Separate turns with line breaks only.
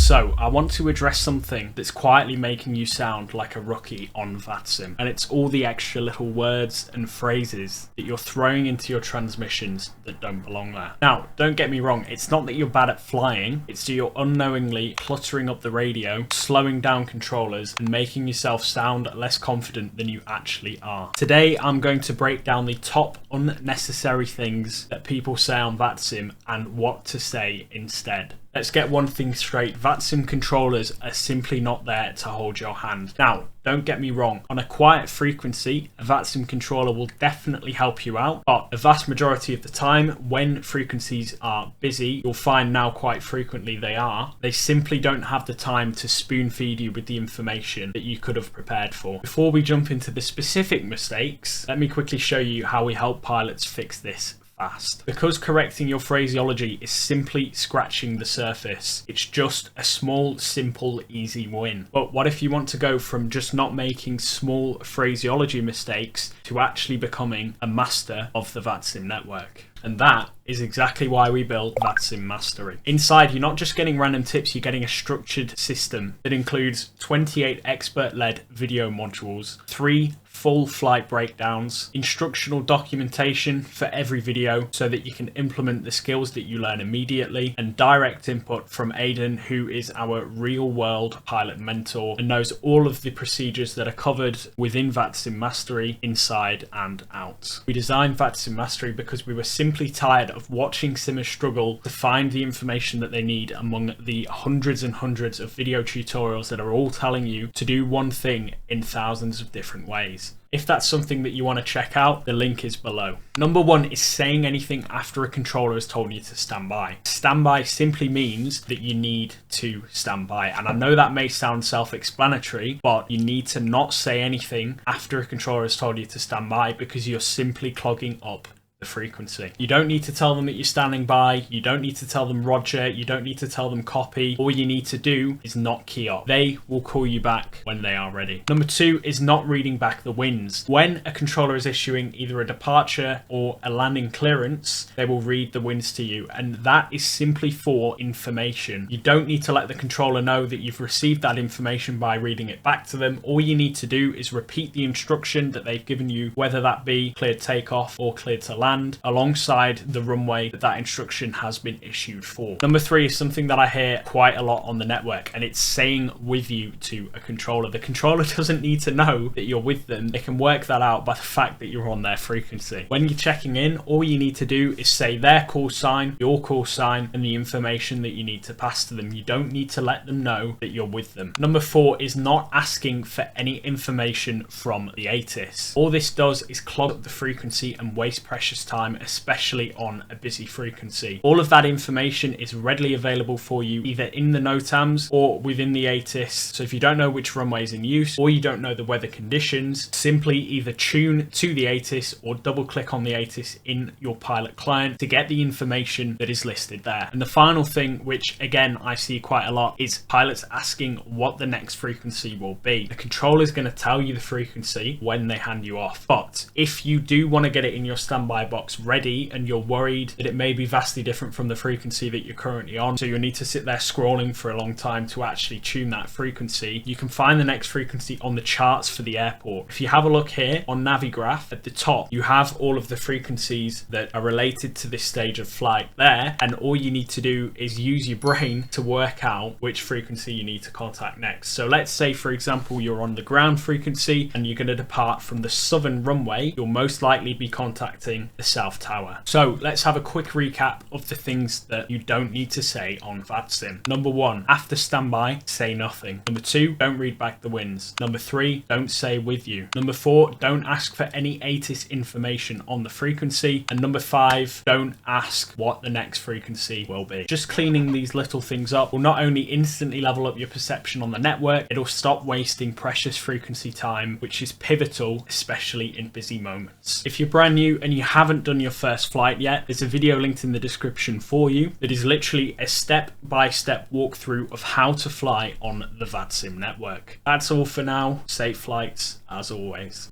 So I want to address something that's quietly making you sound like a rookie on VATSIM, and it's all the extra little words and phrases that you're throwing into your transmissions that don't belong there. Now, don't get me wrong, it's not that you're bad at flying, it's that you're unknowingly cluttering up the radio, slowing down controllers, and making yourself sound less confident than you actually are. Today, I'm going to break down the top unnecessary things that people say on VATSIM and what to say instead. Let's get one thing straight, VATSIM controllers are simply not there to hold your hand. Now, don't get me wrong, on a quiet frequency, a VATSIM controller will definitely help you out, but the vast majority of the time, when frequencies are busy, you'll find now quite frequently they simply don't have the time to spoon feed you with the information that you could have prepared for. Before we jump into the specific mistakes, let me quickly show you how we help pilots fix this fast. Because correcting your phraseology is simply scratching the surface, it's just a small, simple, easy win. But what if you want to go from just not making small phraseology mistakes to actually becoming a master of the VATSIM network? And that is exactly why we built VATSIM Mastery. Inside, you're not just getting random tips, you're getting a structured system that includes 28 expert-led video modules, 3 full flight breakdowns, instructional documentation for every video so that you can implement the skills that you learn immediately, and direct input from Aidan, who is our real-world pilot mentor and knows all of the procedures that are covered within VATSIM Mastery inside and out. We designed VATSIM Mastery because we were simply tired of watching simmers struggle to find the information that they need among the hundreds and hundreds of video tutorials that are all telling you to do one thing in thousands of different ways. If that's something that you want to check out, the link is below. Number 1 is saying anything after a controller has told you to stand by. Stand by simply means that you need to stand by. And I know that may sound self-explanatory, but you need to not say anything after a controller has told you to stand by because you're simply clogging up the frequency. You don't need to tell them that you're standing by, you don't need to tell them roger, you don't need to tell them copy. All you need to do is not key up. They will call you back when they are ready. Number 2 is not reading back the winds. When a controller is issuing either a departure or a landing clearance, they will read the winds to you, and that is simply for information. You don't need to let the controller know that you've received that information by reading it back to them. All you need to do is repeat the instruction that they've given you, whether that be cleared takeoff or cleared to land, alongside the runway that instruction has been issued for. Number 3 is something that I hear quite a lot on the network, and it's saying with you to a controller. The controller doesn't need to know that you're with them. They can work that out by the fact that you're on their frequency. When you're checking in, all you need to do is say their call sign, your call sign, and the information that you need to pass to them. You don't need to let them know that you're with them. Number 4 is not asking for any information from the ATIS. All this does is clog up the frequency and waste precious time, especially on a busy frequency. All of that information is readily available for you either in the NOTAMs or within the ATIS. So if you don't know which runway is in use or you don't know the weather conditions, simply either tune to the ATIS or double click on the ATIS in your pilot client to get the information that is listed there. And the final thing, which again I see quite a lot, is pilots asking what the next frequency will be. The controller is going to tell you the frequency when they hand you off, but if you do want to get it in your standby box ready and you're worried that it may be vastly different from the frequency that you're currently on, so you'll need to sit there scrolling for a long time to actually tune that frequency, you can find the next frequency on the charts for the airport. If you have a look here on Navigraph at the top, you have all of the frequencies that are related to this stage of flight there, and all you need to do is use your brain to work out which frequency you need to contact next. So let's say, for example, you're on the ground frequency and you're going to depart from the southern runway. You'll most likely be contacting the south tower. So let's have a quick recap of the things that you don't need to say on VATSIM. Number 1, after standby, say nothing. Number 2, don't read back the winds. Number 3, don't say with you. Number 4, don't ask for any ATIS information on the frequency. And number 5, don't ask what the next frequency will be. Just cleaning these little things up will not only instantly level up your perception on the network, it'll stop wasting precious frequency time, which is pivotal, especially in busy moments. If you're brand new and you haven't done your first flight yet, there's a video linked in the description for you that is literally a step-by-step walkthrough of how to fly on the VATSIM network. That's all for now. Safe flights as always.